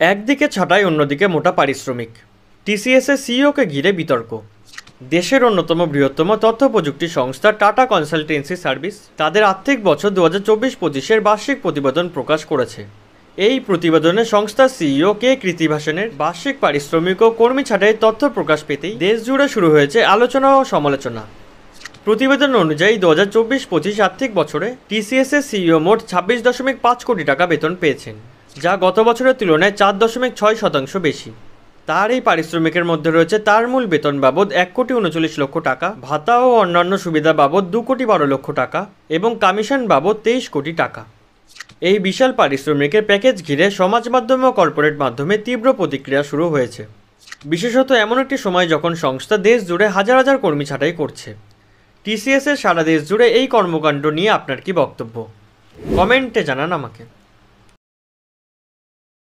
একদিকে ছাঁটাই, অন্যদিকে মোটা পারিশ্রমিক। টিসিএসের সিইওকে ঘিরে বিতর্ক। দেশের অন্যতম বৃহত্তম তথ্য প্রযুক্তি সংস্থা টাটা কনসালটেন্সি সার্ভিস তাদের আর্থিক বছর 2024-25-এর বার্ষিক প্রতিবেদন প্রকাশ করেছে। এই প্রতিবেদনে সংস্থার সিইও কে কৃতিভাসনের বার্ষিক পারিশ্রমিক ও কর্মী ছাঁটাইয়ের তথ্য প্রকাশ পেতেই দেশজুড়ে শুরু হয়েছে আলোচনা ও সমালোচনা। প্রতিবেদন অনুযায়ী 2024-25 আর্থিক বছরে টিসিএসের সিইও মোট 26.5 কোটি টাকা বেতন পেয়েছেন, যা গত বছরের তুলনায় 4.6% বেশি। তার এই পারিশ্রমিকের মধ্যে রয়েছে তার মূল বেতন বাবদ 1,39,00,000 টাকা, ভাতা ও অন্যান্য সুবিধা বাবদ 2,12,00,000 টাকা এবং কমিশন বাবদ 23 কোটি টাকা। এই বিশাল পারিশ্রমিকের প্যাকেজ ঘিরে সমাজ মাধ্যম ও কর্পোরেট মাধ্যমে তীব্র প্রতিক্রিয়া শুরু হয়েছে, বিশেষত এমন একটি সময় যখন সংস্থা দেশ জুড়ে হাজার হাজার কর্মী ছাঁটাই করছে। টিসিএসের সারা দেশ জুড়ে এই কর্মকাণ্ড নিয়ে আপনার কি বক্তব্য? কমেন্টে জানান আমাকে।